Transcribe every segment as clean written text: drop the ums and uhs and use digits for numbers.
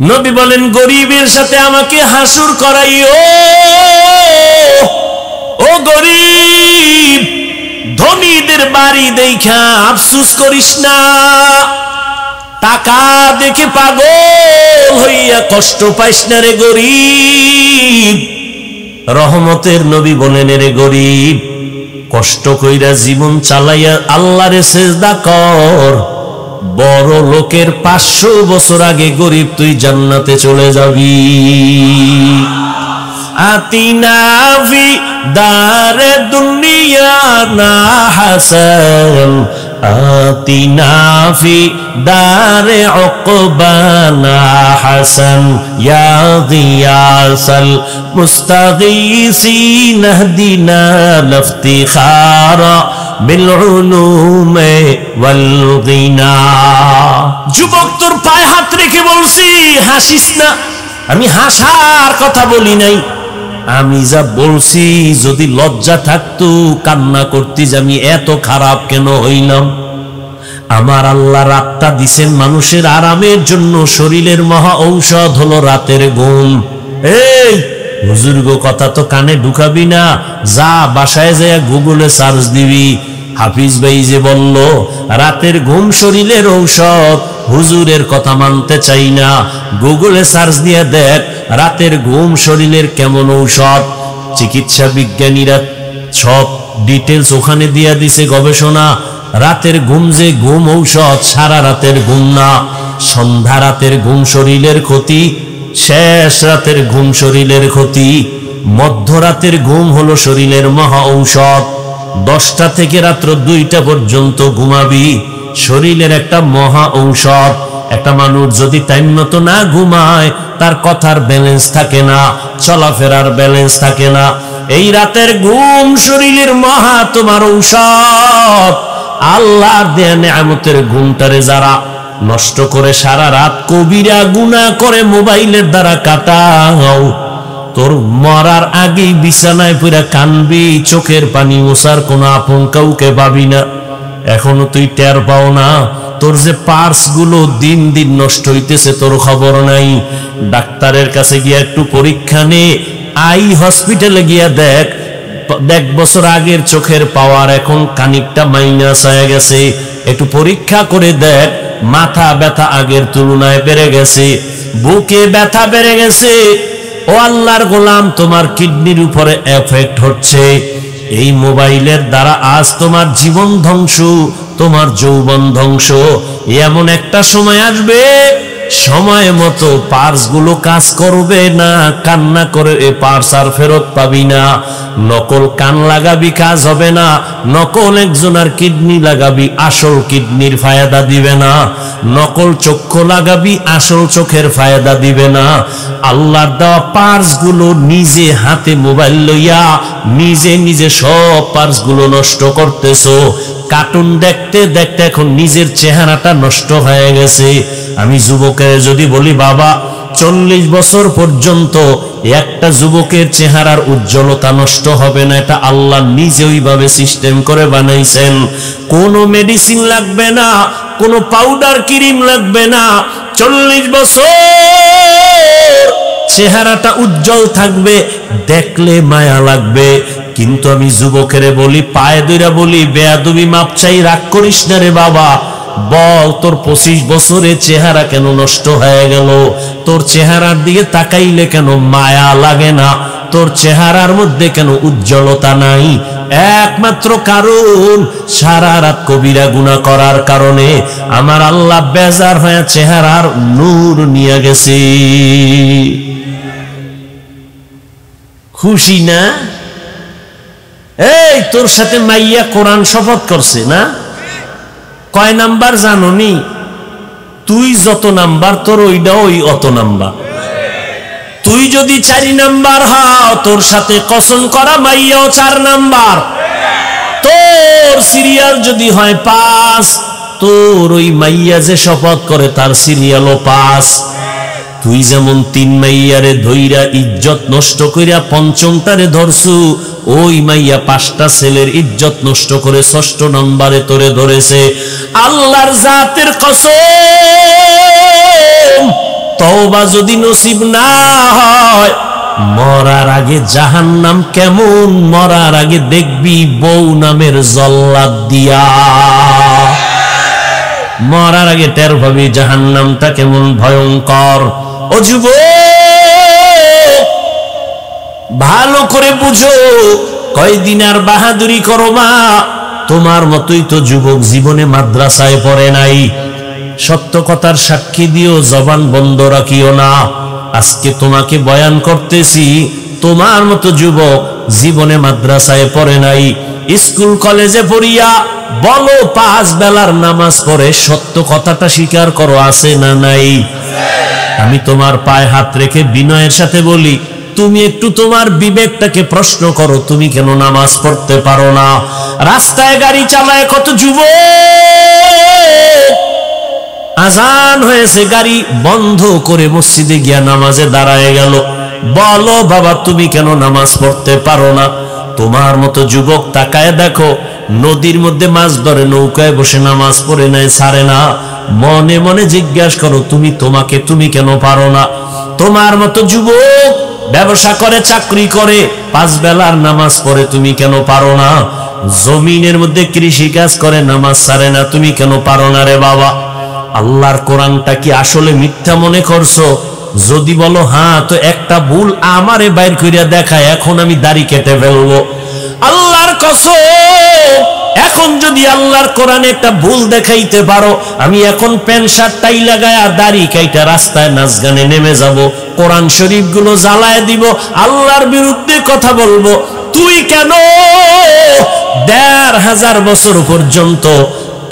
নবী বলেন গরিবের সাথে আমাকে হাসুর করাইও। ও গরিব, ধনীদের বাড়ি দেখা আফসোস করিস না, টাকা দেখে পাগল হইয়া কষ্ট পাইস না রে গরিব। রহমতের নবী বলেন রে গরিব, কষ্ট কইরা জীবন চালাইয়া আল্লাহরে সিজদা কর, বড় লোকের 500 বছর আগে গরিব তুই জান্নাতে চলে যাবি। আতিনা ফি দারে দুনিয়া না হাসান, আতিনা ফি দারে উকবানা হাসান, ইয়া গিয়াসাল মুস্তাগীসিন ইহদিনা লিফতিখারা বিল উলুমে ওয়াল গিনা। যুবক, তোর পায়ে হাত রেখে বলছি হাসিস না। আমি হাসার কথা বলি নাই, আমি যা বলছি যদি লজ্জা থাকতো কান্না করতি যে আমি এত খারাপ কেন হইলাম। আমার আল্লাহ রাতটা দিছেন মানুষের আরামের জন্য, শরীরের মহা ঔষধ হলো রাতের ঘুম। এই হুজুর গো, কথা তো কানে ঢুকাবি না, যা বাসায় যায় গুগলে সার্চ দিবি। হাফিজ ভাই যে বলল রাতের ঘুম শরীরের ঔষধ, হুজুরের কথা মানতে চাই না, গুগলে সার্চ দিয়ে দেখ রাতের ঘুম শরীরের কেমন ঔষধ। চিকিৎসা বিজ্ঞানীরা সব ডিটেলস ওখানে দিয়ে দিছে গবেষণা। রাতের ঘুম যে ঘুম ঔষধ, সারা রাতের ঘুম না। সন্ধ্যা রাতের ঘুম শরীরের ক্ষতি, শেষ রাতের ঘুম শরীরের ক্ষতি, মধ্যরাতের ঘুম হলো শরীরের মহা ঔষধ। 10টা থেকে রাত্র 2টা পর্যন্ত ঘুমাবি, শরীরের একটা মহা ঔষধ। একটা মানুষ যদি টাইম মতো না ঘুমায়, তার কথার ব্যালেন্স থাকে না, চলাফেরার ব্যালেন্স থাকে না। এই রাতের ঘুম শরীরের মহা তোমার ঔষধ। আল্লাহর দেয়া নেয়ামতের ঘুমটারে যারা নষ্ট করে সারা রাত কবিরা গুনাহ করে মোবাইলের দ্বারা কাটাও, তোর মরার আগেই বিছানায় পুরা কানবি, চোখের পানি মোছার কোনো আপন কাউকে পাবি না। এখনো তুই টের পাও না তোর যে পার্স গুলো দিন দিন নষ্ট হইতেছে, তোর খবর নাই। ডাক্তারের কাছে গিয়া একটু পরীক্ষা নে, আই হসপিটালে গিয়া দেখ 1 বছর আগের চোখের পাওয়ার এখন খানিকটা মাইনাস হয়ে গেছে। একটু পরীক্ষা করে দেখ, মাথা ব্যথা আগের তুলনায় বেড়ে গেছে, বুকে ব্যথা বেড়ে গেছে। ও আল্লাহর গোলাম, তোমার কিডনির উপরে এফেক্ট হচ্ছে। এই মোবাইলের দ্বারা আজ তোমার জীবন ধ্বংস, তোমার যৌবন ধ্বংস। এমন একটা সময় আসবে, সময় মতো পার্স গুলো কাজ করবে না, কান্না করে এ পার্স আর ফেরত পাবি না। নকল কান লাগাবি, কাজ হবে না। নকল একজনের কিডনি লাগাবি, আসল কিডনির ফায়দা দিবে না। নকল চক্ষু লাগাবি, আসল চোখের ফায়দা দিবে না। আল্লাহর দেওয়া পার্স গুলো নিজে হাতে মোবাইল লইয়া নিজে নিজে সব পার্স গুলো নষ্ট করতেছো। কার্টুন দেখতে দেখতে এখন নিজের চেহারাটা নষ্ট হয়ে গেছে। আমি যুবকের যদি বলি বাবা 40 বছর পর্যন্ত একটা যুবকের চেহারার উজ্জ্বলতা নষ্ট হবে না, এটা আল্লাহ নিজে ওইভাবে সিস্টেম করে বানাইছেন। কোনো মেডিসিন লাগবে না, কোনো পাউডার ক্রিম লাগবে না। 40 বছর চেহারাটা উজ্জ্বল থাকবে, দেখলে মায়া লাগবে। কিন্তু আমি যুবকের বলি, পায়ে ধইরা বলি, বেয়াদবি মাপ চাই, রাগ করিস না রে বাবা। বল তোর 25 বছরের চেহারা কেন নষ্ট হয়ে গেল? তোর চেহারার দিকে তাকাইলে কেন মায়া লাগে না? তোর চেহারার মধ্যে কেন উজ্জ্বলতা নাই? একমাত্র কারণ সারা রাত কবিরা গুনাহ করার কারণে আমার আল্লাহ বেজার হয়ে চেহারার নূর নিয়ে গেছে। খুশি না? এই তোর সাথে মাইয়া কোরআন শপথ করছে না? কয় নাম্বার জানোনি? তুই যত নাম্বার তোর ওইটা ওই অত নাম্বার। তুই যদি 4 নাম্বার হও, তোর সাথে কসম করা মাইয়াও 4 নাম্বার। তোর সিরিয়াল যদি হয় 5, তোর ওই মাইয়া যে শপথ করে তার সিরিয়ালও 5। তুই যেমন 3 মাইয়ারে ধইরা ইজ্জত নষ্ট কইরা 5মটারে ধরছু, ওই মাইয়া 5টা ছেলের ইজ্জত নষ্ট করে 6ষ্ঠ নম্বরে তোরে ধরেছে। আল্লাহর জাতের কসম, তওবা যদি নসিব না হয়, মরার আগে জাহান্নাম কেমন, মরার আগে দেখবি বউ নামের জল্লাদ দিয়া। মরার আগে টের পাবি জাহান্নামটা কেমন ভয়ঙ্কর। ও যুবক, ভালো করে বুঝো, কয়দিন আর বাহাদুরি করো মা? তোমার মতোই তো যুবক জীবনে মাদ্রাসায় পড়ে নাই। সত্য কথার সাক্ষী দিও, জবান বন্ধ রাখিও না। আজকে তোমাকে বয়ান করতেছি, তোমার মতো যুবক জীবনে মাদ্রাসায় পড়ে নাই, স্কুল কলেজে পড়িয়া বলো 5 বেলার নামাজ পড়ে, সত্য কথাটা স্বীকার করো, আছে না নাই? আমি তোমার পায়ে হাত রেখে বিনয়ের সাথে বলি, তুমি একটু তোমার বিবেকটাকে প্রশ্ন করো, তুমি কেন নামাজ পড়তে পারো না? রাস্তায় গাড়ি চালায় কত যুবক, আজান হয়েছে, গাড়ি বন্ধ করে মসজিদে গিয়া নামাজে দাঁড়ায় গেল। বলো বাবা, তুমি কেন নামাজ পড়তে পারো না? তোমার মতো যুবক তাকায় দেখো, নদীর মধ্যে মাছ ধরে নৌকায় বসে নামাজ পড়ে নেয়, ছাড়ে না। মনে মনে জিজ্ঞাসা করো, তুমি কেন পারো না? তোমার মতো যুবক ব্যবসা করে, চাকরি করে, 5 বেলার নামাজ পড়ে, তুমি কেন পারো না? জমিনের মধ্যে কৃষি কাজ করে, নামাজ ছাড়ে না, তুমি কেন পারো না রে বাবা? আল্লাহর কোরআনটা কি আসলে মিথ্যা মনে করছো? যদি বলো হ্যাঁ, তো একটা ভুল আমারে বাইর করিয়া দেখায়, এখন আমি দাড়ি কেটে ফেলবো। আল্লাহর কসম, এখন যদি আল্লাহর কোরআনে একটা ভুল দেখাইতে পারো, আমি এখন প্যান্ট শার্ট টাই লাগায়া দাড়ি কাইটা রাস্তায় নাচ গানে নেমে যাব, কোরআন শরীফ গুলো জ্বালায় দিব, আল্লাহর বিরুদ্ধে কথা বলবো। তুই কেন 1500 বছর পর্যন্ত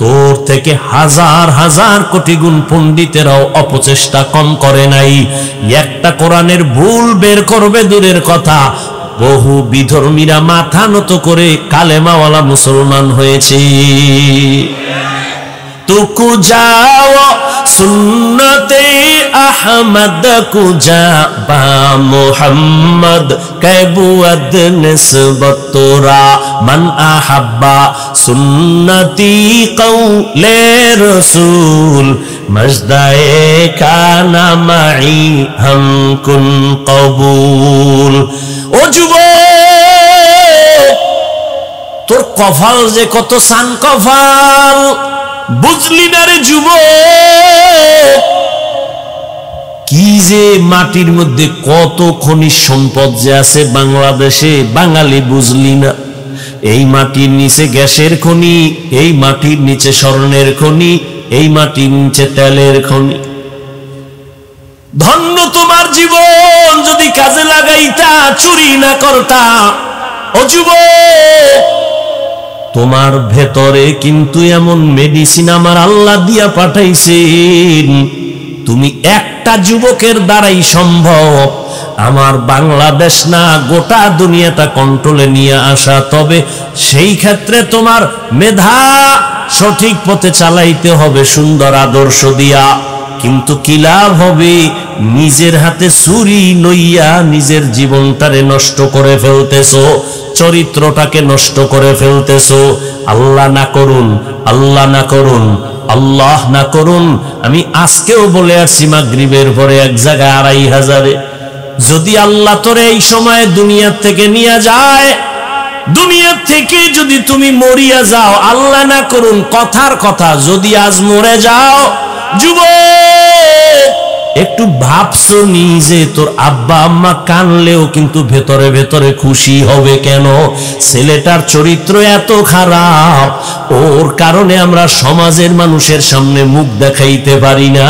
তোর থেকে হাজার হাজার কোটি গুণ পণ্ডিতেরাও অপচেষ্টা কম করে নাই? একটা কোরআনের ভুল বের করবে দূরের কথা, বহু বিধর্মীরা মাথা নত করে কালেমাওয়ালা মুসলমান হয়েছে। তুকু যাও সুন্নতে আহমদ কুজা বা মুহাম্মদ কাবুয়াদ নিসবত তোরা মান আহাব্বা সুন্নতি কওলে রাসূল মজদায়ে কানা মাই হাম কুন কবুল। ও যুবক, তোর কপাল যে কত সান কপাল, বুঝলি না রে যুবক? কি যে মাটির মধ্যে কত খনিজ সম্পদ যে আছে বাংলাদেশে, বাঙালি বুঝলি না? এই মাটির নিচে গ্যাসের খনি, এই মাটির নিচে স্বর্ণের খনি, এই মাটির নিচে তেলের খনি। ধন্য তোমার জীবন যদি কাজে লাগাইতা, চুরি না করতা। ও যুবক, তোমার ভেতরে কিন্তু এমন মেডিসিন আমার আল্লাহ দিয়া পাঠাইছেন, তুমি একটা যুবকের দ্বারাই সম্ভব আমার বাংলাদেশ না গোটা দুনিয়াটা কন্ট্রোলে নিয়ে আসা। তবে সেই ক্ষেত্রে তোমার মেধা সঠিক পথে চালাইতে হবে, সুন্দর আদর্শ দিয়া। কিন্তু কি লাভ হবে নিজের হাতে ছুরি লইয়া নিজের জীবনটারে নষ্ট করে ফেলতেছো, চরিত্রটাকে নষ্ট করে ফেলতেছো। আল্লাহ না করুন, আল্লাহ না করুন, আল্লাহ না করুন। আমি আজকেও বলে আসছি মাগরিবের পরে এক জায়গায় 2500-এ, যদি আল্লাহ তোরে এই সময় দুনিয়া থেকে নিয়ে যায়, দুনিয়া থেকে যদি তুমি মরিয়া যাও, আল্লাহ না করুন, কথার কথা যদি আজ মরে যাও, যুবক একটু ভাবছো নিজে, তোর আব্বা আম্মা কানলেও কিন্তু ভেতরে ভেতরে খুশি হবে। কেন? ছেলেটার চরিত্র এত খারাপ, ওর কারণে আমরা সমাজের মানুষের সামনে মুখ দেখাইতে পারি না।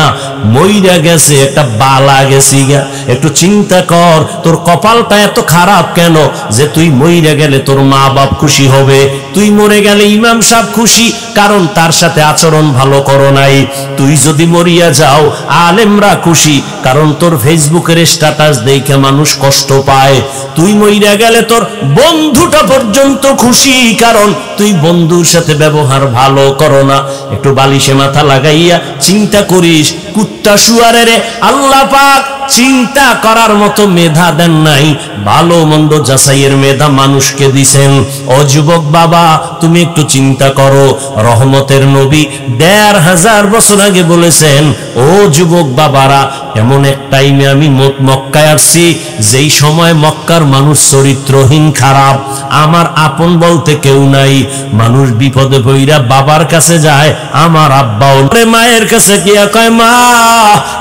মইরা গেছে, একটা বালা গেছি গা। একটু চিন্তা কর, তোর কপালটা এত খারাপ কেন যে তুই মইরা গেলে তোর মা বাপ খুশি হবে, তুই মরে গেলে ইমাম সাহেব খুশি, কারণ তার সাথে আচরণ ভালো করো নাই। তুই যদি মরিয়া যাও, আলেমরা খুশি, কারণ তোর ফেসবুকের স্ট্যাটাস দেখে মানুষ কষ্ট পায়। তুই মইরা গেলে তোর বন্ধুটা পর্যন্ত খুশি, কারণ তুই বন্ধুর সাথে ব্যবহার ভালো করো না। একটু বালিশে মাথা লাগাইয়া চিন্তা করিস, কুত্তা শুয়ারের আল্লাহ পাক চিন্তা করার মতো মেধা দেন নাই, ভালো মন্দ যাচাইয়ের মেধা মানুষকে দিছেন। ও যুবক বাবা, তুমি একটু চিন্তা করো, রহমতের নবী ১৫০০ বছর আগে বলেছেন, ও যুবক বাবারা, এমন এক টাইমে আমি মক্কায় আসছি যেই সময় মক্কার মানুষ চরিত্রহীন, খারাপ, আমার আপন বলতে কেউ নাই। মানুষ বিপদে পইরা বাবার কাছে যায়, আমার আব্বাও মায়ের কাছে গিয়া কয়, মা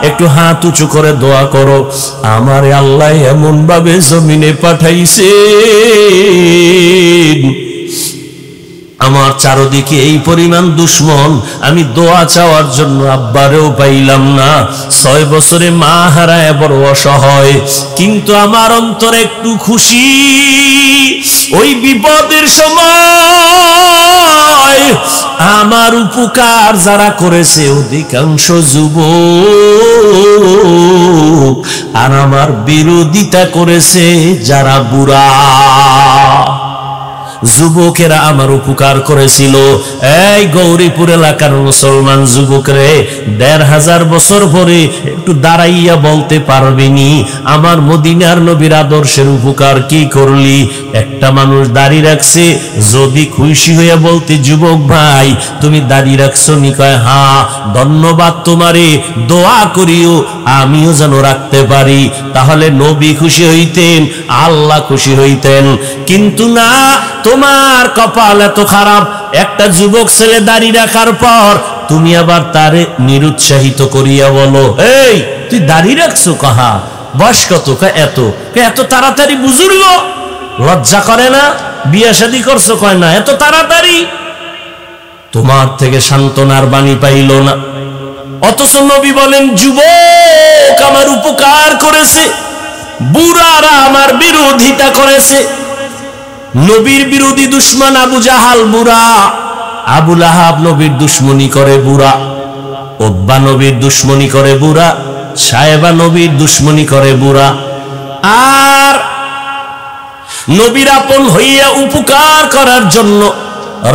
একটু হাত উঁচু করে দোয়া করো, আমারে আল্লাহ এমন ভাবে জমিনে পাঠাইছে, আমার চারদিকে এই পরিমাণ দুশ্মন, আমি দোয়া চাওয়ার জন্য আব্বারেও পাইলাম না। ৬ বছরে মা হারায় বড় অসহায়, কিন্তু আমার অন্তরে একটু খুশি। ওই বিপদের সময় আমার উপকার যারা করেছে অধিকাংশ যুবক, আর আমার বিরোধিতা করেছে যারা বুড়া। যুবকেরা আমার উপকার করেছিল। এই গৌরীপুর এলাকার মুসলমান যুবকরে ১৫০০ বছর পরে একটু দাঁড়াইয়া বলতে পারবেনি আমার মদিনার নবীর আদর্শের উপকার কি করলি? একটা মানুষ দাড়ি রাখছে, যদি খুশি হইয়া বলতে, যুবক ভাই তুমি দাড়ি রাখছো নি? কয় হ্যাঁ, ধন্যবাদ তোমারে, দোয়া করিও আমিও যেন রাখতে পারি। তাহলে নবী খুশি হইতেন, আল্লাহ খুশি হইতেন। কিন্তু না, তোমার কপাল এত খারাপ, একটা যুবক ছেলে দাড়ি রাখার পর তুমি আবার তারে নিরুৎসাহিত করিয়া বলো, এই তুই দাড়ি রাখছো? কাহা বয়স কত? এত। এত তাড়াতাড়ি বুজুর্গ? লজ্জা করে না? বিয়ে শাদী করছো? কয় না। এত তাড়াতাড়ি? তোমার থেকে সান্ত্বনার বাণী পাইল না। অথচ নবী বলেন, যুবক আমার উপকার করেছে, বুড়ারা আমার বিরোধিতা করেছে। নবীর বিরোধী দুশ্মন আবু জাহাল বুড়া, আবু লাহাব নবীর দুশ্মনী করে বুড়া, উতবা নবীর দুশ্মনী করে বুড়া, সায়েবা নবীর দুশ্মনী করে বুড়া। আর নবীর আপন হইয়া উপকার করার জন্য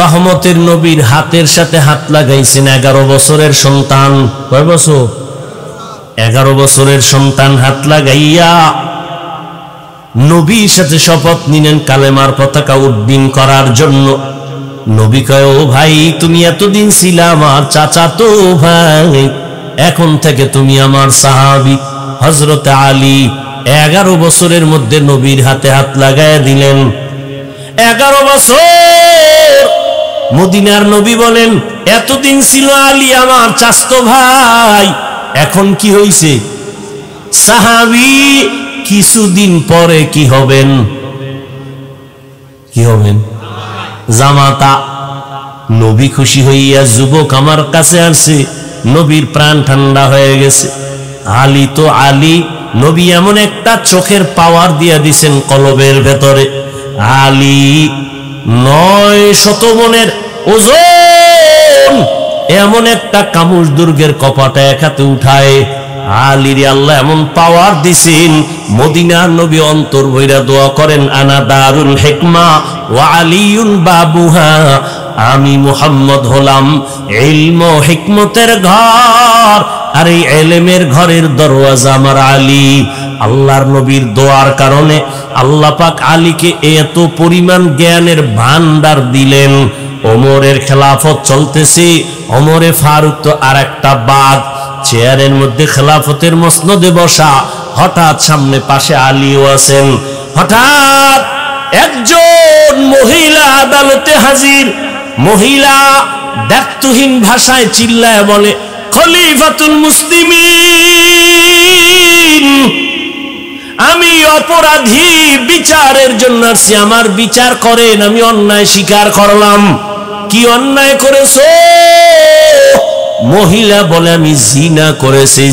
রহমতের নবীর হাতের সাথে হাত লাগাইছেন ১১ বছরের সন্তান। কয় বছর? ১১ বছরের সন্তান হাত লাগাইয়া নবীর সাথে শপথ নিলেন কালেমার পতাকা উড্ডীন করার জন্য। নবী কয়, ও ভাই, তুমি এতদিন ছিলা আমার চাচাতো ভাই, এখন থেকে তুমি আমার সাহাবী। হযরত আলী ১১ বছরের মধ্যে নবীর হাতে হাত লাগাইয়া দিলেন। ১১ বছর মদিনার নবী বলেন, এতদিন ছিল আলী আমার চাচতো ভাই, এখন কি হইছে? সাহাবী। কিছুদিন পরে কি হবেন? কি হবেন? জামাতা। নবী খুশি হইয়া, যুবক আমার কাছে আসছে, নবীর প্রাণ ঠান্ডা হয়ে গেছে। আলী তো আলী, নবী এমন একটা চোখের পাওয়ার দিয়া দিছেন কলবের ভেতরে। আলী ৯০০ মনের ওজন, এমন একটা কামুজ দুর্গের কপাটা এক হাতে উঠায়। আলীর আল্লাহ এমন পাওয়ার দিছেন, মদিনার নবী অন্তর ভইরা দোয়া করেন, আনা দারুল হিকমা ওয়া আলিয়ুন বাবুহা, আমি মুহাম্মদ হলাম ইলম ও হিকমতের ঘর, আর এই ইলমের ঘরের দরওয়াজা আমার আলী। আল্লাহর নবীর দোয়ার কারণে আল্লাহ পাক আলীকে এত পরিমাণ জ্ঞানের ভান্ডার দিলেন। ওমরের খেলাফত চলতেছে, ওমরে ফারুক তো আর একটা বাঘ, চেয়ারের মধ্যে খেলাফতের মসনদে বসা, হঠাৎ সামনে পাশে আলীও আছেন। হঠাৎ একজন মহিলা আদালতে হাজির। মহিলা দায়িত্বহীন ভাষায় চিল্লায় বলে, খলিফাতুল মুসলিমিন, আমি অপরাধী, বিচারের জন্য আসছি, আমার বিচার করেন, আমি অন্যায় স্বীকার করলাম। কি অন্যায় করেছো? মহিলা বলে, আমি জিনা করেছি।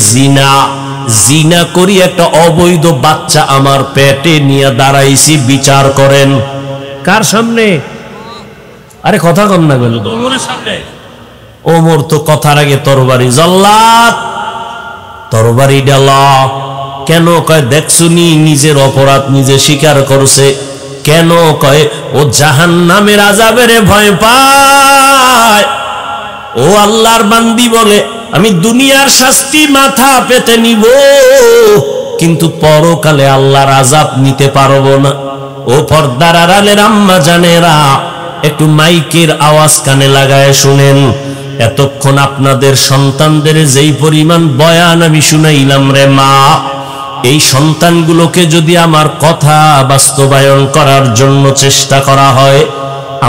জিনা করি একটা অবৈধ বাচ্চা আমার পেটে নিয়ে দাঁড়াইছি, বিচার করেন। কার সামনে? আরে কথা কম না গেল, ওমরের সামনে। ওমর তো কথার আগে তরবারি, জল্লাদ তরবারি ডালা। কেন? কয় দেখছুনি নিজের অপরাধ নিজে স্বীকার করছে। কেন? কয় ও জাহান্নামের আযাবের ভয় পায়। ও আল্লাহর বান্দি বলে, আমি দুনিয়ার শাস্তি মাথা পেতে নিব, কিন্তু পরকালে আল্লাহর আযাব নিতে পারবো না। ও পর্দার আড়ালের আম্মা জানেরা, একটু মাইকের আওয়াজ কানে লাগায় শুনেন। এতক্ষণ আপনাদের সন্তানদের যেই পরিমাণ বয়ান আমি শুনাইলাম রে মা, এই সন্তানগুলোকে যদি আমার কথা বাস্তবায়ন করার জন্য চেষ্টা করা হয়,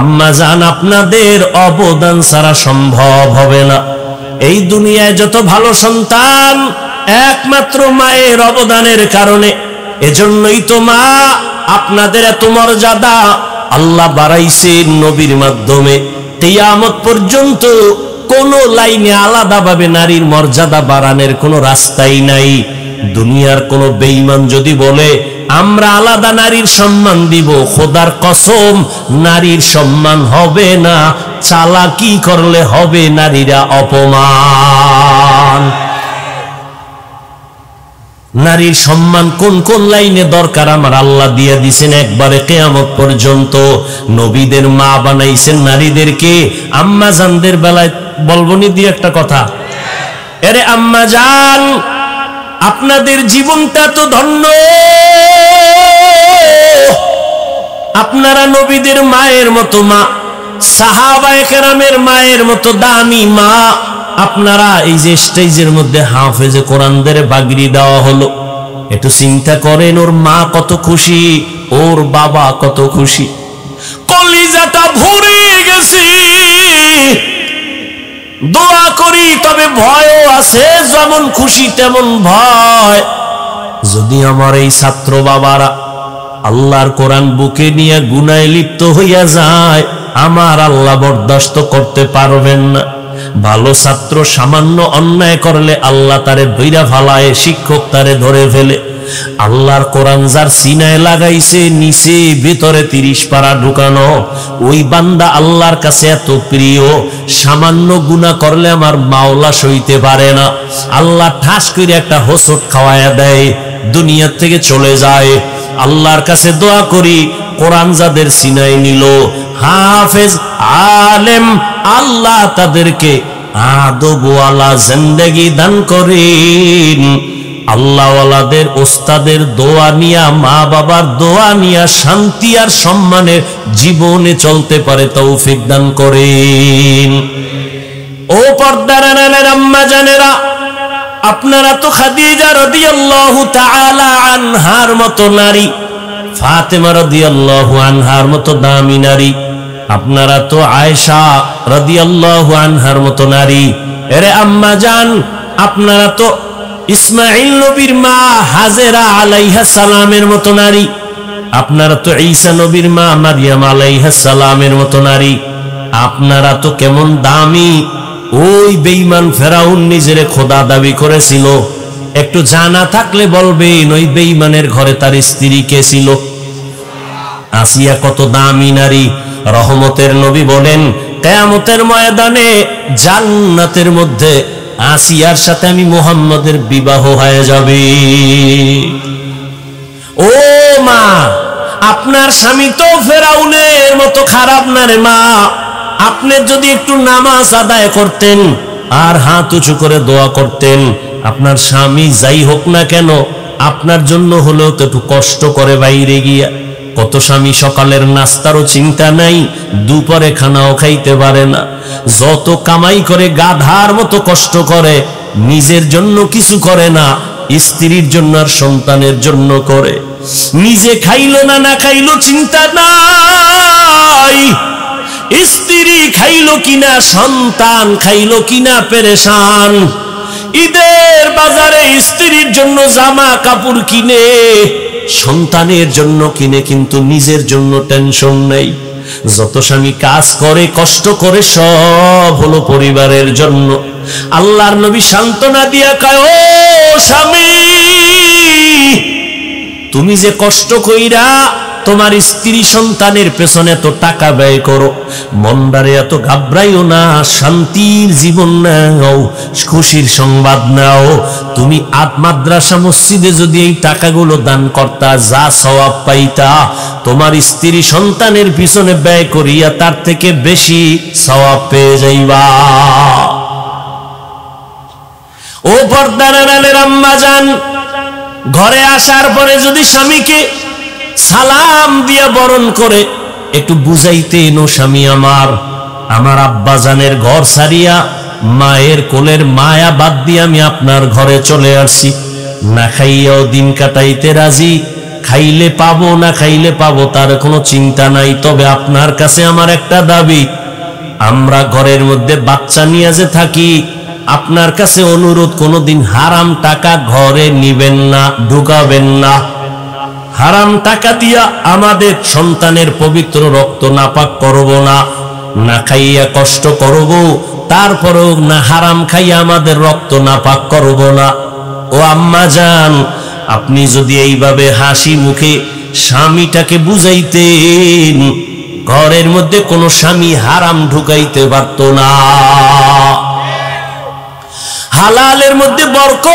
আম্মা জান আপনাদের অবদান ছাড়া সম্ভব হবে না। এই দুনিয়ায় যত ভালো সন্তান একমাত্র মায়ের অবদানের কারণে। এজন্যই তো মা আপনাদের এত মর্যাদা আল্লাহ বাড়াইছে নবীর মাধ্যমে। কিয়ামত পর্যন্ত কোন লাইনে আলাদাভাবে নারীর মর্যাদা বাড়ানোর কোনো রাস্তাই নাই। দুনিয়ার কোন বেঈমান যদি বলে আমরা আলাদা নারীর সম্মান দিব, খোদার কসম নারীর সম্মান হবে না, চালাকি করলে হবে নারীরা অপমান। নারীর সম্মান কোন কোন লাইনে দরকার আমার আল্লাহ দিয়ে দিছেন একবারে কিয়ামত পর্যন্ত। নবীদের মা বানাইছেন নারীদেরকে। আম্মা জানদের বেলায় বলবনি দিয়ে একটা কথা, এরে আম্মা জান আপনাদের জীবনটা তো ধন্য, আপনারা নবীদের মায়ের মতো মা, সাহাবায়ে কেরামের মায়ের মতো দামি মা। আপনারা এই যে স্টেজের মধ্যে হাফেজে কোরআনদের বাগড়ি দেওয়া হলো, একটু চিন্তা করেন ওর মা কত খুশি, ওর বাবা কত খুশি, কলিজাটা ভরে গেছে। দোয়া করি, তবে ভয়ও আছে, যেমন খুশি তেমন ভয়। যদি আমার এই ছাত্র বাবারা আল্লাহর কোরআন বুকে নিয়ে গুনায় লিপ্ত হইয়া যায়, আমার আল্লাহ বরদাস্ত করতে পারবেন না। ভালো ছাত্র সামান্য অন্যায় করলে আল্লাহ তারে ধইরা ফালায়, শিক্ষক তারে ধরে ফেলে। আল্লাহর কোরআন যার সিনায় লাগাইছে, নিচে ভিতরে 30 পারা ঢুকানো, ওই বান্দা আল্লাহর কাছে এত প্রিয়, সামান্য গুনাহ করলে আমার মাওলা সইতে পারে না। আল্লাহ ঠাস করে একটা হোঁচট খাওয়ায়া দেয়, দুনিয়া থেকে চলে যায়। আল্লাহর কাছে দোয়া করি, কোরআন যাদের সিনায় নিল, হাফেজ আলেম, আল্লাহ তাদেরকে আদবওয়ালা জিন্দেগি দান করেন। আল্লাহওয়ালাদের ওস্তাদের দোয়া নিয়া, মা বাবার দোয়া নিয়া শান্তি আর সম্মানের জীবনে চলতে পারে তৌফিক দান করেন। ও পর্দার আড়ালের আম্মা জানেরা, আপনারা তো খাদিজা রাদিয়াল্লাহু তাআলা আনহার মতো নারী, ফাতেমা রাদিয়াল্লাহু আনহার মতো দামি নারী, আপনারা তো আয়েশা রাদিয়াল্লাহু আনহার মতো নারী। এরে আম্মা জান, আপনারা তো ইসমাঈল নবীর মা হাজেরা আলাইহা সালামের মতো নারী, আপনারা তো ঈসা নবীর মা মারইয়াম আলাইহা সালামের মতো নারী। আপনারা তো কেমন দামি। ওই বেঈমান ফেরাউন নিজেরে খোদা দাবি করেছিল, একটু জানা থাকলে বলবেন ওই বেঈমানের ঘরে তার স্ত্রী কে ছিল? আসিয়া কত দামি নারী। রহমতের নবী বলেন, কিয়ামতের ময়দানে জান্নাতের মধ্যে আসিয়ার সাথে আমি মুহাম্মদের বিবাহ হয়ে যাবে। ও মা, আপনার স্বামী তো ফেরাউনের মতো খারাপ না রে মা। আপনি যদি একটু নামাজ আদায় করতেন আর হাত উঁচু করে দোয়া করতেন, আপনার স্বামী যাই হোক না কেন আপনার জন্য হলেও তো একটু কষ্ট করে বাইরে গিয়া। কত স্বামী সকালের নাস্তারও চিন্তা নাই, দুপুরে খানাও খাইতে পারে না, যত কামাই করে গাধার মতো কষ্ট করে, নিজের জন্য কিছু করে না, স্ত্রীর জন্য আর সন্তানের জন্য করে। নিজে খাইলো না না খাইলো চিন্তা নাই, স্ত্রী খাইলো কিনা, সন্তান খাইলো কিনা পেরেশান। ঈদের বাজারে স্ত্রীর জন্য জামা কাপড় কিনে, সন্তানের জন্য কিনে, কিন্তু নিজের জন্য টেনশন নেই। যত স্বামী কাজ করে কষ্ট করে সব হলো পরিবারের জন্য। আল্লাহর নবী সান্ত্বনা দিয়া কয়, ও স্বামী, তুমি যে কষ্ট কইরা তোমার স্ত্রী সন্তানের পেছনে এত টাকা ব্যয় করো, মনদারে এত ঘাবড়াইও না, শান্তির জীবন নাও, খুশির সংবাদ নাও। তুমি মাদ্রাসা মসজিদে যদি এই টাকাগুলো দান করতা, যা সওয়াব পাইতা, তোমার স্ত্রী সন্তানের পিছনে ব্যয় করিয়া তার থেকে বেশি সওয়াব পেয়ে যাইবা। ও পর্দার আড়ালের আম্মা জান, ঘরে আসার পরে যদি স্বামীকে সালাম দিয়ে বরণ করে একটু বুঝাইতেন, ও স্বামী আমার, আমার আব্বা জানের ঘর ছাড়িয়া মায়ের কোলের মায়া বাদ দিয়ে আমি আপনার ঘরে চলে আসছি, না খাইয়াও দিন কাটাইতে রাজি, খাইলে পাবো না খাইলে পাবো তার কোনো চিন্তা নাই, তবে আপনার কাছে আমার একটা দাবি, আমরা ঘরের মধ্যে বাচ্চা নিয়ে যে থাকি, আপনার কাছে অনুরোধ, কোনোদিন হারাম টাকা ঘরে নিবেন না, ঢুকাবেন না। হারাম টাকা দিয়া আমাদের সন্তানের পবিত্র রক্ত নাপাক করব না, না খাইয়া কষ্ট করব, তারপরেও না হারাম খাইয়া আমাদের রক্ত নাপাক করব না। ও আম্মা জান, আপনি যদি এইভাবে হাসি মুখে স্বামীটাকে বুঝাইতেন, ঘরের মধ্যে কোনো স্বামী হারাম ঢুকাইতে পারত না। হালালের মধ্যে বরকত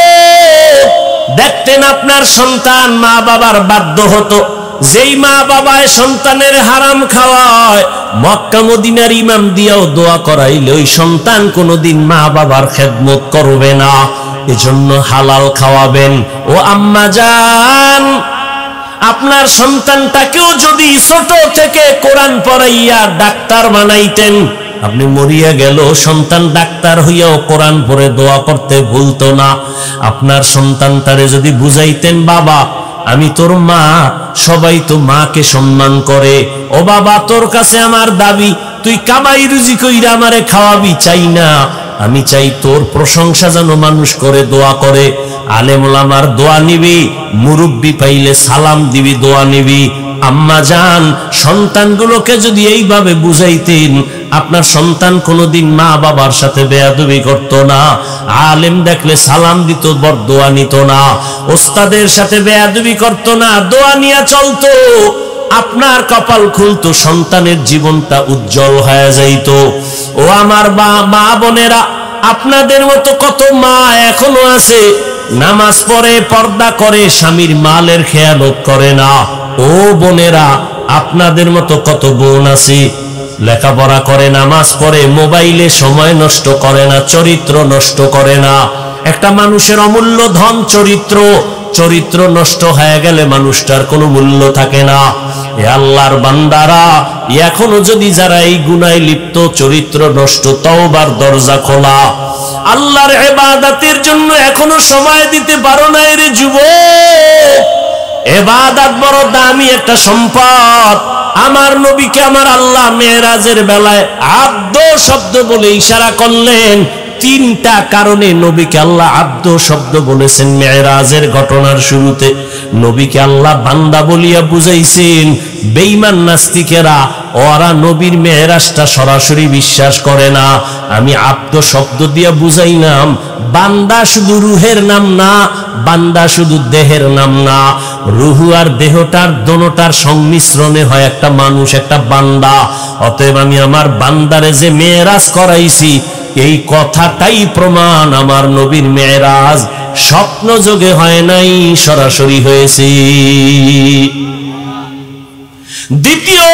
দেখতেন আপনার সন্তান, মা বাবার বাধ্য হতো, যেই মা বাবায় সন্তানের হারাম খাওয়ায়, মক্কা মদিনার ইমাম দিয়াও দোয়া করাইলে ওই সন্তান কোনোদিন মা বাবার খেদমত করবে না। এজন্য হালাল খাওয়াবেন। ও আম্মা জান, আপনার সন্তানটাকেও যদি ছোট থেকে কোরআন পড়াইয়া ডাক্তার বানাইতেন, আপনি মরিয়া গেল সন্তান ডাক্তার হইয়াও কোরআন পড়ে দোয়া করতে ভুলতো না। আপনার সন্তানটারে যদি বুঝাইতেন, বাবা আমি তোর মা, সবাই তো মাকে সম্মান করে, ও বাবা তোর কাছে আমার দাবি, তুই কামাই রুজি কইরা আমারে খাওয়াবি চাই না, আমি চাই তোর প্রশংসা যেন মানুষ করে, দোয়া করে। আলেম ওলামার দোয়া নিবি, মুরব্বি পাইলে সালাম দিবি, দোয়া নিবি। আম্মা জান, সন্তানগুলোকে যদি এইভাবে বুঝাইতেন, আপনার সন্তান কোনোদিন মা বাবার সাথে বেয়াদবি করত না, আলেম দেখলে সালাম দিত, বরদোয়া নিত না, ওস্তাদের সাথে বেয়াদবি করত না, দোয়া নিয়ে চলতো। আপনার কপাল খুলতো, সন্তানের জীবনটা উজ্জ্বল হয়ে যাইত। ও আমার মা বোনেরা, আপনাদের মতো কত মা এখনো আছে, নামাজ পড়ে, পর্দা করে, স্বামীর মালের খেয়ালত করে না। ও বোনেরা, আপনাদের মতো কত বোন আছে, লেখাপড়া করে, নামাজ পড়ে, মোবাইলে সময় নষ্ট করে না, চরিত্র নষ্ট করে না। একটা মানুষের অমূল্য ধন চরিত্র, চরিত্র নষ্ট হয়ে গেলে মানুষটার কোনো মূল্য থাকে না। এ আল্লাহর বান্দারা, এখনো যদি যারা এই গুনায় লিপ্ত, চরিত্র নষ্ট, তওবার দরজা খোলা। আল্লাহর ইবাদতের জন্য এখনো সময় দিতে পারো না রে যুবক। ইবাদত বড় দামি একটা সম্পদ। আমার নবীকে আমার আল্লাহ মেরাজের বেলায় আব্দ শব্দ বলে ইশারা করলেন। তিনটা কারণে নবীকে আল্লাহ আব্দ শব্দ বলেছেন মেরাজের ঘটনার শুরুতে। নবীকে আল্লাহ বান্দা বলিয়া বুঝাইছেন। বেঈমান নাস্তিকেরা ওরা নবীর মেরাজটা সরাসরি বিশ্বাস করে না। আমি আব্দ শব্দ দিয়া বুঝাইলাম, বান্দা শুধু রুহের নাম না, বান্দা শুধু দেহের নাম না। রুহু আর দেহটার দোনোটার সংমিশ্রণে হয় একটা মানুষ, একটা বান্দা। অতএব আমি আমার বান্দারে যে মেরাজ করাইছি, এই কথাটাই প্রমাণ আমার নবীর মেরাজ স্বপ্ন যোগে হয় নাই, সরাসরি হয়েছে। দ্বিতীয়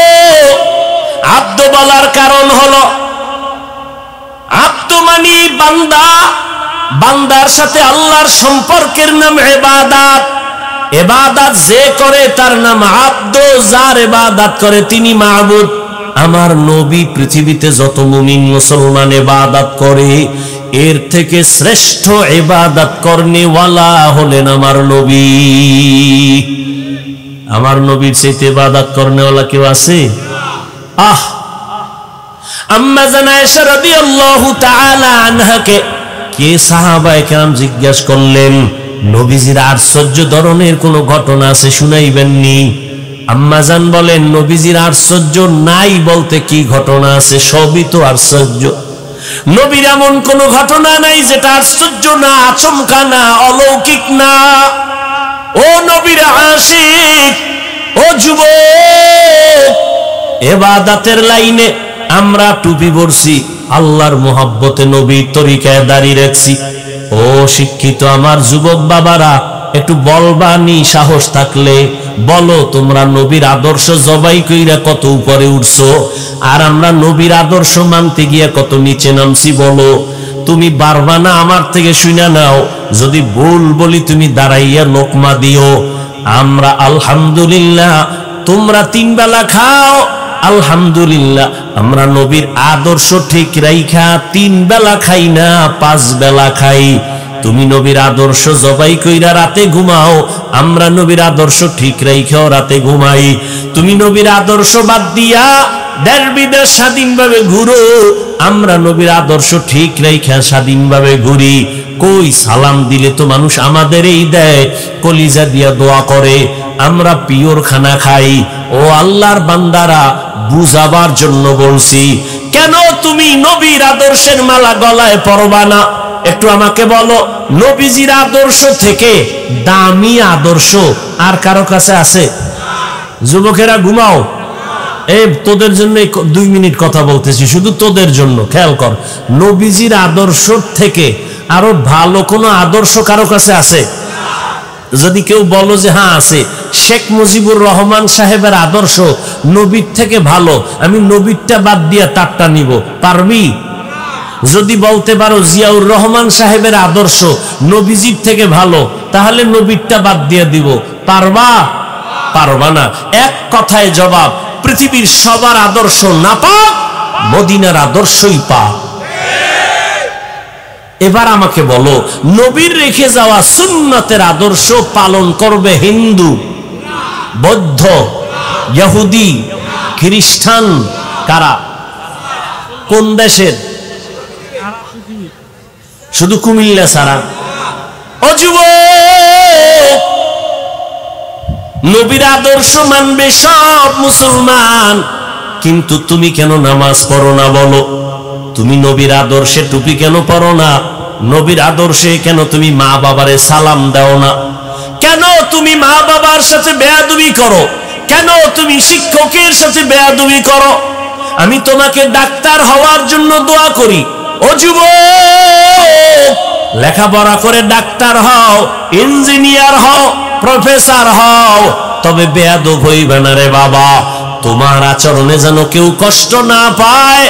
আব্দ বলার কারণ হলো, আব্দ মানে বান্দা, বান্দার সাথে আল্লাহর সম্পর্কের নাম ইবাদত। ইবাদত যে করে তার নাম আব্দ, যার ইবাদত করে তিনি মাবুদ। আমার নবী পৃথিবীতে যত মুমিন মুসলমান ইবাদত করে, এর থেকে শ্রেষ্ঠ ইবাদত করনেওয়ালা হলেন আমার নবী। আমার নবীর চাইতে ইবাদত করনেওয়ালা কেউ আছে? আম্মা জান আয়েশা রাদিয়াল্লাহু তাআলা আনহাকে কে সাহাবায়ে কেরাম জিজ্ঞেস করলেন, নবীজির আশ্চর্য ধরনের কোন ঘটনা আছে শুনাইবেননি? আম্মা জান বলেন, নবীজির আশ্চর্য নাই বলতে কি ঘটনা আছে? সবই তো আশ্চর্য। নবীর এমন কোন ঘটনা নাই যেটা আশ্চর্য না, আচমকা না, অলৌকিক না। ও নবীর আশিক, ও যুবক, ইবাদতের লাইনে আমরা টুপি পরছি, আল্লাহর মোহাব্বতে নবীর তরিকায় দাঁড়িয়ে রাখছি। ও শিক্ষিত আমার যুবক বাবারা, একটু বলবানি সাহস থাকলে বলো, তোমরা নবীর আদর্শ জবাই কইরা কত উপরে উঠছো, আর আমরা নবীর আদর্শ মানতে গিয়া কত নিচে নামছি বলো। তুমি পারবা না, আমার থেকে শুনে নাও। যদি ভুল বলি তুমি দাঁড়াইয়া লোকমা দিও। আমরা আলহামদুলিল্লাহ, তোমরা 3 বেলা খাও আলহামদুলিল্লাহ। আমরা নবীর আদর্শ ঠিক রাইখা 3 বেলা খাই না, 5 বেলা খাই। তুমি নবীর আদর্শ জবাই কইরা রাতে ঘুমাও, আমরা নবীর আদর্শ ঠিক রাইখাও রাতে ঘুমাই। তুমি নবীর আদর্শ বাদ দিয়া দেশ বিদেশ স্বাধীনভাবে ঘুরো, আমরা নবীর আদর্শ ঠিক রাইখা স্বাধীনভাবে ঘুরি। কই সালাম দিলে তো মানুষ আমাদেরই দেয়, কলিজা দিয়া দোয়া করে, আমরা পিওর খানা খাই। ও আল্লাহর বান্দারা, বুঝাবার জন্য বলছি, কেন তুমি নবীর আদর্শের মালা গলায় পরবা না? একটু আমাকে বলো, নবীজির আদর্শ থেকে দামি আদর্শ আর কারো কাছে আছে? যুবকেরা ঘুমাও, এই তোদের জন্য 2 মিনিট কথা বলতেছি, শুধু তোদের জন্য। খেয়াল কর, নবীজির আদর্শ থেকে আরো ভালো কোনো আদর্শ কারো কাছে আছে? যদি কেউ বলো যে হ্যাঁ আছে, শেখ মুজিবুর রহমান সাহেবের আদর্শ নবীর থেকে ভালো, আমি নবীরটা বাদ দিয়া তারটা নিব, পারবি? যদি বলতে পারো জিয়াউর রহমান সাহেবের আদর্শ নবীজির থেকে ভালো, তাহলে নবীরটা বাদ দিয়ে দিব, পারবা? পারবা না। এক কথায় জবাব, পৃথিবীর সবার আদর্শ নাপাক, মদিনার আদর্শই পাক। এবার আমাকে বলো, নবীর রেখে যাওয়া সুন্নতের আদর্শ পালন করবে হিন্দু, বৌদ্ধ, ইহুদি, খ্রিস্টান, কারা? কোন দেশের? শুধু কুমিল্লা ছাড়া। ও যুবক, নবীর আদর্শ মানবে সব মুসলমান, কিন্তু তুমি কেন নামাজ পড়ো না বলো? তুমি নবীর আদর্শে টুপি কেন পরো না? নবীর আদর্শে কেন তুমি মা বাবারে সালাম দাও না? কেন তুমি মা বাবার সাথে বেয়াদবি করো? কেন তুমি শিক্ষকের সাথে বেয়াদবি করো? আমি তোমাকে ডাক্তার হওয়ার জন্য দোয়া করি। ও যুবক, লেখাপড়া করে ডাক্তার হও, ইঞ্জিনিয়ার হও, প্রফেসর হও, তবে বেয়াদব হইবে না রে বাবা। তোমার আচরণে যেন কেউ কষ্ট না পায়।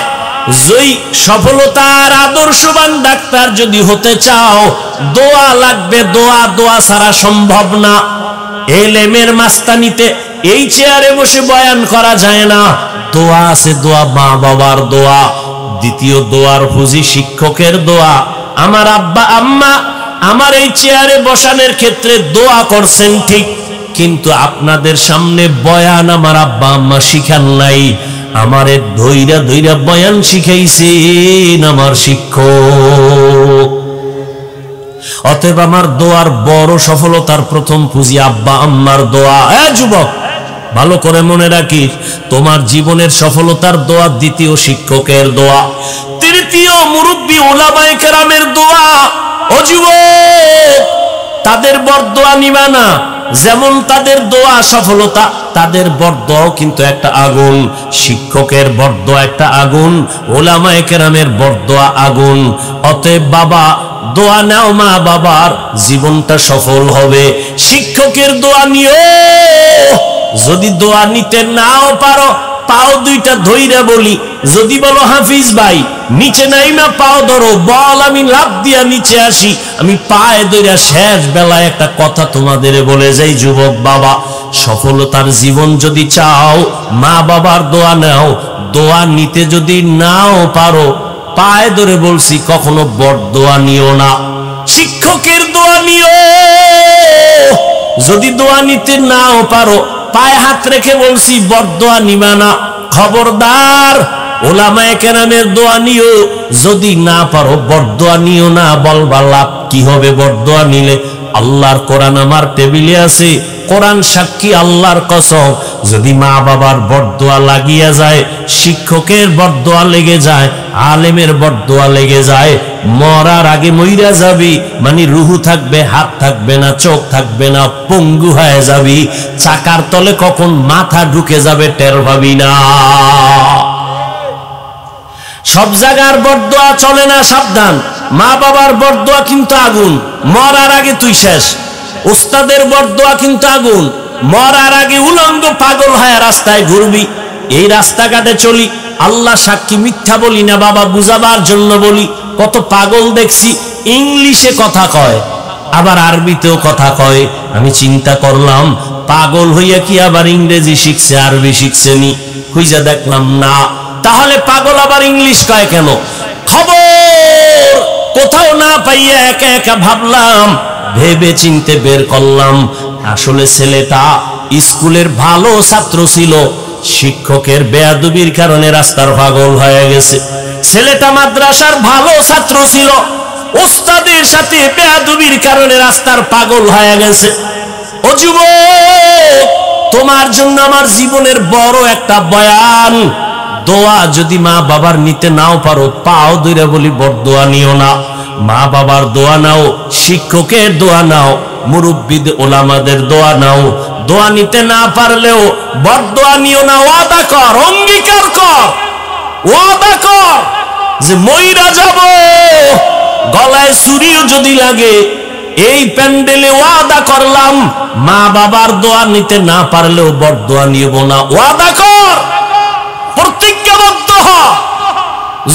যেই সফলতার আদর্শবান ডাক্তার যদি হতে চাও, দোয়া লাগবে, দোয়া। দোয়া ছাড়া সম্ভব না। এলেমের মাস্তানিতে এই চেয়ারে বসে বয়ান করা যায় না, দোয়া আছে, দোয়া মা বাবার দোয়া। দ্বিতীয় দোয়ার পুঁজি শিক্ষকের দোয়া। আমার আব্বা আম্মা আমার এই চেয়ারে বসানোর ক্ষেত্রে দোয়া করছেন ঠিক, কিন্তু আপনাদের সামনে বয়ান আমার আব্বা আম্মা শিখান নাই, আমারে ধৈরা ধৈরা বয়ান শিখাইছেন আমার শিক্ষক। অতএব আমার দোয়ার বড় সফলতার প্রথম পুঁজি আব্বা আম্মার দোয়া। যুবক, ভালো করে মনে রাখিস, তোমার জীবনের সফলতার দোয়া দ্বিতীয় শিক্ষকের দোয়া, তৃতীয় মুরব্বী উলামায়ে কেরামের দোয়া। ও যুবক, তাদের বরদোয়া নিবা না। যেমন তাদের দোয়া সফলতা, তাদের বরদোয়াও কিন্তু একটা আগুন। শিক্ষকের বরদোয়া একটা আগুন, উলামায়ে কেরামের বরদোয়া আগুন। অতএব বাবা, দোয়া নাও, মা বাবার জীবনটা সফল হবে। শিক্ষকের দোয়া নিও। যদি দোয়া নিতে নাও পারো, পাও দুইটা ধইরা বলি, যদি বলো হাফিজ ভাই নিচে নাইমা পাও ধরো, বল আমি লাফ দিয়া নিচে আসি, আমি পায়ে ধইরা শেষ বেলায় একটা কথা তোমাদের বলে যাই। যুবক বাবা, সফলতার জীবন যদি চাও, মা বাবার দোয়া নাও। দোয়া নিতে যদি নাও পারো, পায়ে ধরে বলছি, কখনো বরদোয়া নিও না, শিক্ষকের দোয়া নিও। যদি দোয়া নিতে নাও পারো, পায়ে হাত রেখে বলছি, বরদোয়া নিবা না। খবরদার, উলামায়ে কেরামের দোয়া নিও। যদি না পারো, বরদোয়া নিও না। বলবা লাভ কি হবে বরদোয়া নিলে? আল্লাহর কোরআন আমার টেবিলে আছে, কোরআন সাক্ষী, আল্লাহর কসম, যদি মা বাবার বরদোয়া লাগিয়া যায়, শিক্ষকের বরদোয়া লেগে যায়, আলেমের বরদোয়া লেগে যায়, মরার আগে মইরা যাবি, মানে রুহু থাকবে, হাত থাকবে না, চোখ থাকবে না, পঙ্গু হয়ে যাবি, চাকার তলে কখন মাথা ঢুকে যাবে টের পাবি না। সব জায়গার বরদোয়া চলে না, সাবধান। মা বাবার বরদোয়া কিন্তু আগুন, মরার আগে তুই শেষ। উস্তাদের বরদোয়া কিন্তু আগুন, মরার আগে উলঙ্গ পাগল হয়ে রাস্তায় ঘুরবি। এই রাস্তাঘাটে চলি, আল্লাহ সাক্ষী মিথ্যা বলি না বাবা, বুঝাবার জন্য বলি। কত পাগল দেখছি, ইংলিশে কথা কয় আবার আরবিতেও কথা কয়। আমি চিন্তা করলাম পাগল হইয়া কি আবার ইংরেজি শিখছে, আরবি শিখছে নি? খুঁজা দেখলাম না। তাহলে পাগল আবার ইংলিশ কয় কেন? খবর কোথাও না পাইয়া একা একা ভাবলাম, ভেবে চিনতে বের করলাম আসলে ছেলেটা স্কুলের ভালো ছাত্র ছিল, শিক্ষকের বেয়াদবির কারণে রাস্তার পাগল হয়ে গেছে। ছেলেটা মাদ্রাসার ভালো ছাত্র ছিল, ওস্তাদের সাথে বেয়াদবির কারণে রাস্তার পাগল হয়ে গেছে। ও যুবক, তোমার জন্য আমার জীবনের বড় একটা বয়ান। দোয়া যদি মা বাবার নিতে নাও পারো, পাও ধরে বলি বড়দোয়া নিও না। মা বাবার দোয়া নাও, শিক্ষকের দোয়া নাও, মুরব্বিদ ওলামাদের দোয়া নাও। দোয়া নিতে না পারলেও বড়দোয়া নিও না। ওয়াদা কর, অঙ্গীকার কর, ওয়াদা কর যে মইরা যাব, গলায় ছুরিও যদি লাগে, এই প্যান্ডেলে ওয়াদা করলাম মা বাবার দোয়া নিতে না পারলেও বড়দোয়া নিব না। ওয়াদা কর, প্রতিজ্ঞাবদ্ধ হ।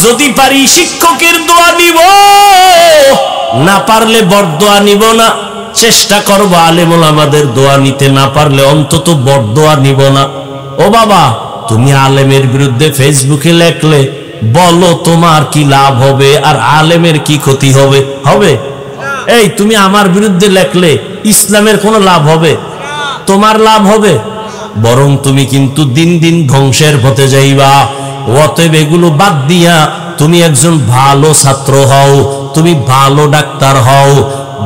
যদি পারি শিক্ষকের দোয়া নিব, না পারলে বড়দোয়া নিব না। চেষ্টা করবো আলেম ওলামাদের দোয়া নিতে না পারলে অন্তত বড়দোয়া নিব না। ও বাবা, তুমি আলেমের বিরুদ্ধে ফেসবুকে লেখলে বলো তোমার কি লাভ হবে আর আলেমের কি ক্ষতি হবে? হবে? এই তুমি আমার বিরুদ্ধে লেখলে ইসলামের কোনো লাভ হবে? তোমার লাভ হবে? বরং তুমি কিন্তু দিন দিন ধ্বংসের পথে যাইবা। অতএব এগুলো বাদ দিয়া তুমি একজন ভালো ছাত্র হও, তুমি ভালো ডাক্তার হও।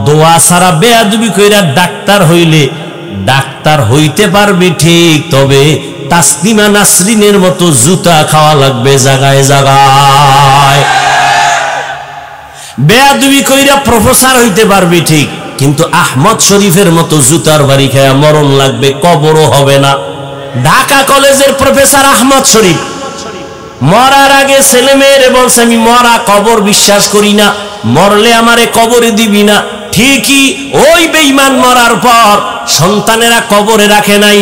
দোয়া ছাড়া বেয়াদবি কইরা ডাক্তার হইলে ডাক্তার হইতে পারবে ঠিক, তবে তাসলিমা নাসরিনের মতো জুতা খাওয়া লাগবে জায়গায় জায়গায়। বেয়াদবি কইরা প্রফেসর হইতে পারবে ঠিক, কিন্তু আহমদ শরীফের মতো জুতার বাড়ি খায়া মরণ লাগবে, কবরও হবে না। ঢাকা কলেজের প্রফেসর আহমদ শরীফ মরার আগে ছেলে মেয়েরে বলছে, আমি মরা কবর বিশ্বাস করি না, মরলে আমারে কবরে দিবি না। ঠিকই ওই বেঈমান মরার পর সন্তানেরা কবরে রাখে নাই,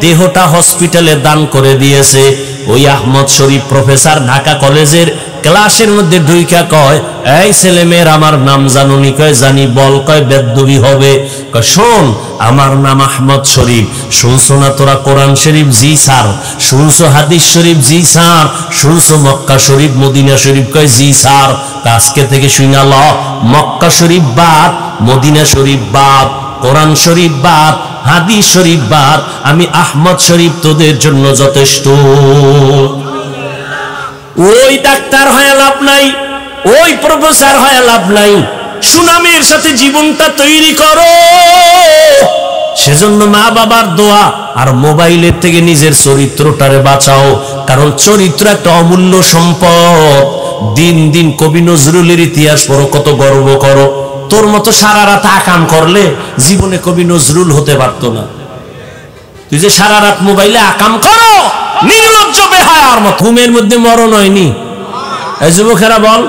দেহটা হসপিটালে দান করে দিয়েছে। ওই আহমদ শরীফ প্রফেসর ঢাকা কলেজের ক্লাসের মধ্যে ঢুইকা কয়, এই ছেলে মেয়ের আমার নাম জানুনি? কয় জানি। বল। কয় বেদ্যবি হবে। কয় শোন, আমার নাম আহমদ শরীফ। শুনছো না তোরা কোরআন শরীফ? জি স্যার। শুনছো হাদিস শরীফ? জি স্যার। শুনছো মক্কা শরীফ, মদিনা শরীফ? কয় জি স্যার। আজকে থেকে শুনাল, মক্কা শরীফ বাদ, মদিনা শরীফ বাদ, কোরআন শরীফ বাদ, হাদিস শরীফ বাদ, আমি আহমদ শরীফ তোদের জন্য যথেষ্ট। ওই ডাক্তার হয়ে লাভ নাই, ওই প্রফেসর হয়ে লাভ নাই, সুনামের সাথে জীবনটা তৈরি করো। সেজন্য মা বাবার দোয়া আর মোবাইলের থেকে নিজের চরিত্রটারে বাঁচাও, কারণ চরিত্র একটা অমূল্য সম্পদ। দিন দিন কবি নজরুলের ইতিহাস পড়ো, কত গর্ব করো। তোর মতো সারা রাত আকাম করলে জীবনে কবি নজরুল হতে পারতো না। তুই যে সারা রাত মোবাইলে আকাম করো, নির্লজ্জ বেহায়ার মতো। ঘুমের মধ্যে মরণ হয়নি? এই যুবকেরা বল।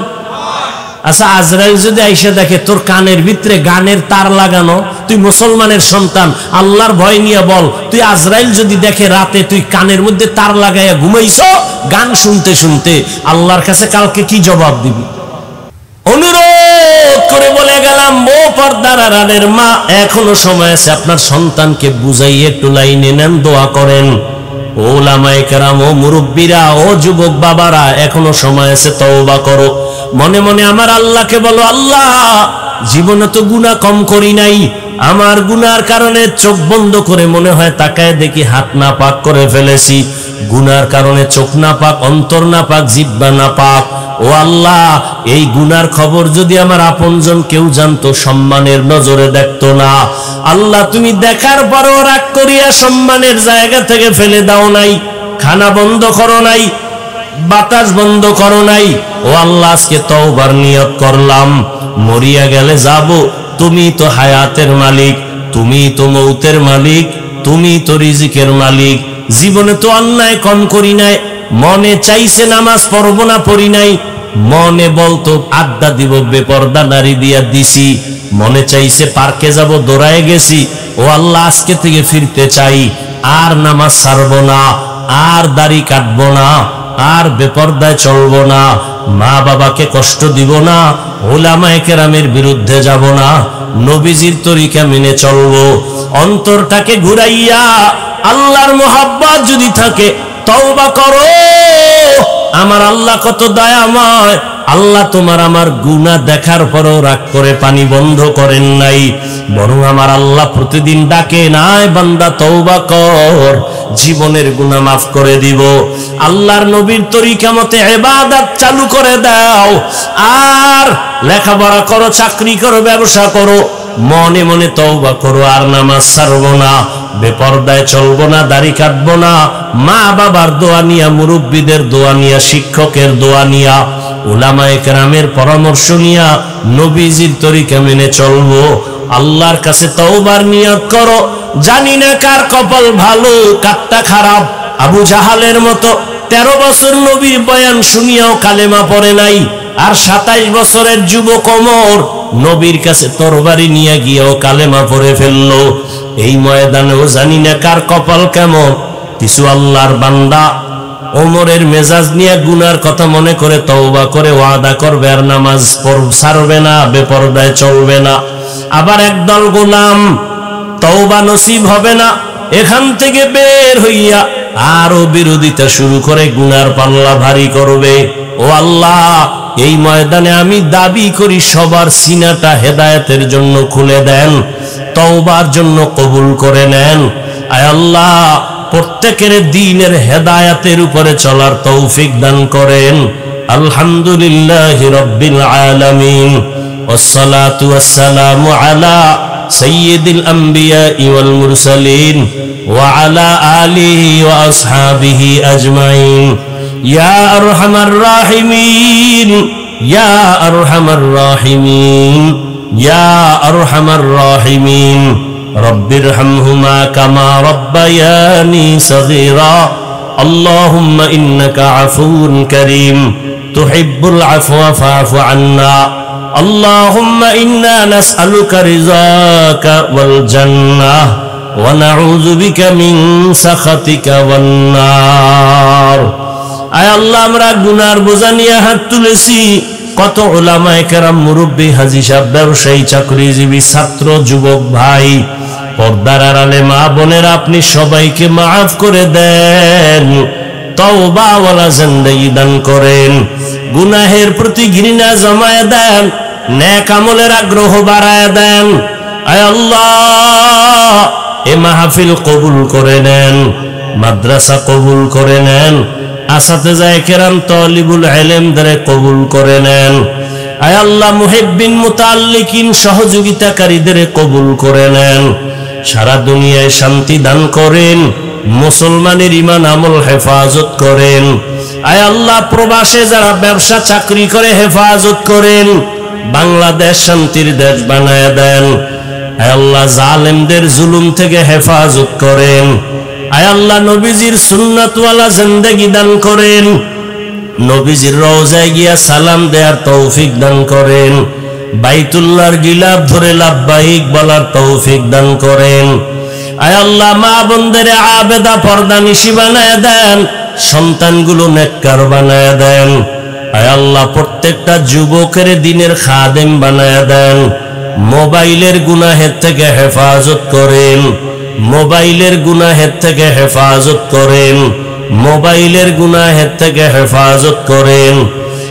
আচ্ছা, আজরাইল যদি আইসা দেখে তোর কানের ভিতরে গানের তার লাগানো, তুই মুসলমানের সন্তান, আল্লাহর ভয় নিয়ে বল, তুই আজরাইল যদি দেখে রাতে তুই কানের মধ্যে তার লাগাইয়া ঘুমাইছো গান শুনতে শুনতে, আল্লাহর কাছে কালকে কি জবাব দিবি? অনুরোধ করে বলে গেলাম, ও পর্দার আড়ালের মা, এখনো সময় আছে, আপনার সন্তানকে বুঝাই একটু লাইনে নেন, দোয়া করেন। ও ওলামায়ে কেরাম, ও মুরব্বীরা, ও যুবক বাবারা, এখনো সময় আছে, তওবা করো। মনে মনে আমার আল্লাহকে বলো, আল্লাহ জীবনে তো গুনাহ কম করি নাই, আমার গুনার কারণে চোখ বন্ধ করে মনে হয় তাকায় দেখি হাত না পাক করে ফেলেছি, গুনার কারণে চোখ না পাক, অন্তর না পাক, জিহ্বা না পাক। ও আল্লাহ, এই গুনার খবর যদি আমার আপনজন কেউ জানতো, সম্মানের নজরে দেখতো না। আল্লাহ, তুমি দেখার পরও রাগ করিয়া সম্মানের জায়গা থেকে ফেলে দাও নাই, খানা বন্ধ করো নাই, বাতাস বন্ধ করো নাই। ও আল্লাহ, আজকে তওবার নিয়ত করলাম, মরিয়া গেলে যাব, তুমি তো হায়াতের মালিক, তুমি তো মৌতের মালিক, তুমি তো রিজিকের মালিক। জীবনে তো অন্যায় কম করি নাই, মনে চাইছে নামাজ পড়বো না, পড়ি নাই, মনে বলতো আড্ডা দিব, বেপর্দা নারী দিয়া দিছি, মনে চাইছে পার্কে যাব, দৌড়ায় গেছি। ও আল্লাহ, আজকে থেকে ফিরতে চাই, আর নামাজ ছাড়বো না, আর দাড়ি কাটবো না, আর বেপরদায় চলবো না, মা বাবাকে কষ্ট দিব না, উলামায়ে কেরামের বিরুদ্ধে যাব না, নবীজির তরিকা মেনে চলবো। অন্তরটাকে ঘুরাইয়া আল্লাহর মোহাব্বত যদি থাকে তওবা করো। আমার আল্লাহ কত দয়াময়, আল্লাহ তোমার আমার গুনাহ দেখার পরও রাগ করে পানি বন্ধ করেন নাই, বরং আমার আল্লাহ প্রতিদিন ডাকে, নাই বান্দা তওবা কর, জীবনের গুনাহ মাফ করে দিব। আল্লাহর নবীর তরিকা মতে ইবাদত চালু করে দাও, আর লেখাপড়া করো, চাকরি করো, ব্যবসা করো, মনে মনে তওবা করো, আর নামাজ ছাড়বো না, বেপরদায় চলবো না, দাড়ি কাটবো না, মা বাবার দোয়া নিয়া, মুরব্বীদের দোয়া নিয়া, শিক্ষকের দোয়া নিয়া, উলামায়ে কেরামের পরামর্শ নিয়া নবীজির তরিকা মেনে চলবো। আল্লাহর কাছে তওবার নিয়ত করো। জানি না কার কপাল ভালো কারটা খারাপ। আবু জাহালের মতো 13 বছর নবীর বয়ান শুনিয়াও কালেমা পড়ে নাই, আর 27 বছরের যুবক ওমর নবীর কাছে তরবারি নিয়ে গিয়েও কালেমা পড়ে ফেললো। এই ময়দানেও জানি না কার কপাল কেমন। কিছু আল্লাহর বান্দা ওমরের মেজাজ নিয়ে গুনার কথা মনে করে তওবা করে ওয়াদা করবে, আর নামাজ ছাড়বে না, বেপরদায় চলবে না। আবার একদল গোলাম তওবা নসিব হবে না, এখান থেকে বের হইয়া আরো বিরোধিতা শুরু করে গুনার পাল্লা ভারী করবে। ও আল্লাহ, এই ময়দানে আমি দাবি করি সবার সিনাটা হেদায়েতের জন্য খুলে দেন, তওবার জন্য কবুল করে নেন। আয় আল্লাহ, প্রত্যেকের দ্বীনের হেদায়েতের উপরে চলার তৌফিক দান করেন। আলহামদুলিল্লাহি রাব্বিল আলামিন, ওয়াসসালাতু ওয়াসসালামু আলা সাইয়্যিদিল আমবিয়াই ওয়াল মুরসালিন ওয়া আলা আলিহি ওয়া আসহাবিহি আজমাইন। ইয়া আরহামার রাহিমিন, ইয়া আরহামার রাহিমিন, ইয়া আরহামার রাহিমিন। রব্বিরহামহুমা কামা রব্বায়ানি সগীরা। আল্লাহুম্মা ইন্নাকা আফুউন কারীম তুহিব্বুল আফওয়া ফা'ফু আন্না। আল্লাহুম্মা ইন্না নাসআলুকা রিযাকা ওয়াল জান্নাহ ওয়া নাউযু বিকা মিন সাখাতিকা ওয়ান নার। আয় আল্লাহ, আমরা গুনার বোঝা নিয়ে হাত তুলেছি। কত উলামায়ে কেরাম, মুরব্বী, হাজী সাহেব, ব্যবসায়ী, চাকরিজীবী, ছাত্র, যুবক ভাই, পর্দার আড়ালে মা বোনেরা, আপনি সবাইকে মাফ করে দেন, তওবাওয়ালা জিন্দেগি দান করেন, গুনাহের প্রতি ঘৃণা জমায়ে দেন, নেক আমলের আগ্রহ বাড়ায় দেন। আয় আল্লাহ, এ মাহফিল কবুল করে নেন, মাদ্রাসা কবুল করে নেন, আসাতেজায়ে কেরাম, তালিবুল ইলমদের কবুল করে নেন। আয় আল্লাহ, মুহিব্বিন, মুতাআল্লিকিন, সহযোগিতাকারীদের কবুল করে নেন। সারা দুনিয়ায় শান্তি দান করেন, মুসলমানের ঈমান আমল হেফাজত করেন। আয় আল্লাহ, প্রবাসে যারা ব্যবসা চাকরি করে হেফাজত করেন, বাংলাদেশ শান্তির দেশ বানায় দেন। আয় আল্লাহ, জালেমদের জুলুম থেকে হেফাজত করেন। আয় আল্লাহ, নবীজির সুন্নাতওয়ালা জিন্দেগি দান করেন, নবীজির রওজায় গিয়া সালাম দেওয়ার তৌফিক দান করেন, বাইতুল্লাহর গিলাফ ধরে লাব্বাইক বলার তৌফিক দান করেন। আয় আল্লাহ, মা বোনদের আবেদা পর্দানিশী বানায় দেন, সন্তানগুলো নেককার বানায় দেন। আয় আল্লাহ, প্রত্যেকটা যুবকের দ্বীনের খাদেম বানায় দেন। মোবাইলের গুনাহের থেকে হেফাজত করেন, মোবাইলের গুনাহের থেকে হেফাজত করেন, মোবাইলের গুনাহের থেকে হেফাজত করেন।